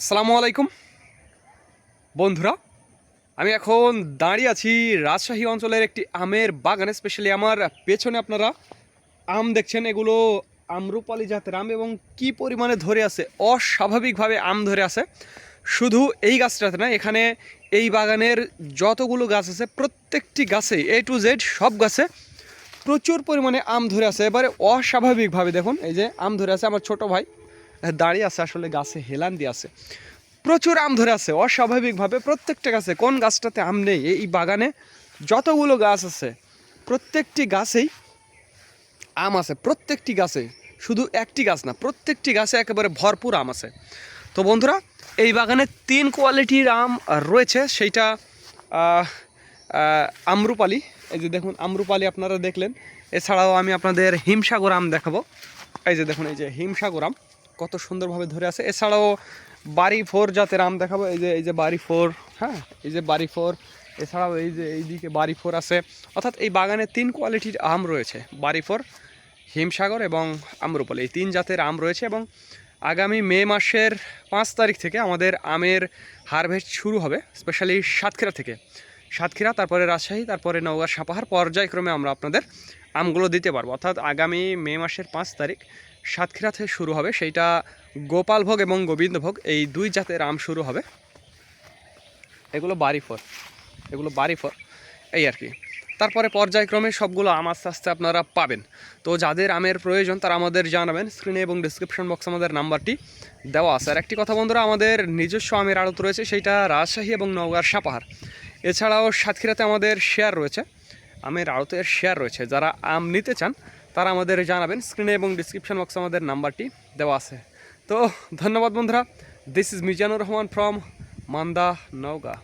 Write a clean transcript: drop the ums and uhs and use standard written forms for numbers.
আসসালামু আলাইকুম বন্ধুরা, আমি এখন দাঁড়িয়ে আছি রাজশাহী অঞ্চলের একটি আমের বাগানে। স্পেশালি আমার পেছনে আপনারা আম দেখছেন, এগুলো আম্রপালি জাতের আম এবং কি পরিমাণে ধরে আছে, অস্বাভাবিকভাবে আম ধরে আছে। শুধু এই গাছটাতে না, এখানে এই বাগানের যতগুলো গাছ আছে প্রত্যেকটি গাছে A to Z সব গাছে প্রচুর পরিমাণে আম ধরে আছে। এবারে অস্বাভাবিকভাবে দেখুন, এই যে আম ধরে আছে। আমার ছোট ভাই দাঁড়িয়ে আছে, আসলে গাছে হেলান দিয়ে আছে। প্রচুর আম ধরে আছে অস্বাভাবিকভাবে প্রত্যেকটা গাছে। কোন গাছটাতে আম নেই? এই বাগানে যতগুলো গাছ আছে প্রত্যেকটি গাছেই আম আছে, প্রত্যেকটি গাছে। শুধু একটি গাছ না, প্রত্যেকটি গাছে একেবারে ভরপুর আম আছে। তো বন্ধুরা, এই বাগানে 3 কোয়ালিটির আম রয়েছে। সেইটা আম্রপালি, এই যে দেখুন আম্রপালি আপনারা দেখলেন। এছাড়াও আমি আপনাদের হিমসাগর আম দেখাবো। এই যে দেখুন, এই যে হিমসাগর আম কত সুন্দরভাবে ধরে আছে। এছাড়াও বাড়ি 4 জাতের আম দেখাবো। এই যে বাড়ি 4, হ্যাঁ, এই যে বাড়ি 4। এছাড়াও এই যে এইদিকে বাড়ি 4 আছে। অর্থাৎ এই বাগানে 3 কোয়ালিটির আম রয়েছে, বাড়ি 4, হিমসাগর এবং আম্রপালি, এই 3 জাতের আম রয়েছে। এবং আগামী মে মাসের 5 তারিখ থেকে আমাদের আমের হারভেস্ট শুরু হবে, স্পেশালি সাতক্ষীরা থেকে। সাতক্ষীরা, তারপরে রাজশাহী, তারপরে নওগাঁ, সাপাহার, পর্যায়ক্রমে আমরা আপনাদের আমগুলো দিতে পারবো। অর্থাৎ আগামী মে মাসের 5 তারিখ সাতক্ষীরা থেকে শুরু হবে, সেইটা গোপালভোগ এবং গোবিন্দভোগ এই 2 জাতের আম শুরু হবে। এগুলো বাড়ি 4, এগুলো বাড়ি 4, এই আর কি। তারপরে পর্যায়ক্রমে সবগুলো আম আস্তে আস্তে আপনারা পাবেন। তো যাদের আমের প্রয়োজন তারা আমাদের জানাবেন। স্ক্রিনে এবং ডিসক্রিপশন বক্সে আমাদের নাম্বারটি দেওয়া আছে। আর একটি কথা বন্ধুরা, আমাদের নিজস্ব আমের আড়ত রয়েছে, সেইটা রাজশাহী এবং নওগাঁর সাপাহার। এছাড়াও সাতক্ষীরাতে আমাদের শেয়ার রয়েছে, আমের আড়তের শেয়ার রয়েছে। যারা আম নিতে চান তারা আমাদের জানাবেন। স্ক্রিনে এবং ডিসক্রিপশন বক্সে আমাদের নাম্বারটি দেওয়া আছে। তো ধন্যবাদ বন্ধুরা। This is Mizanur Rahman from Manda, Naogaon.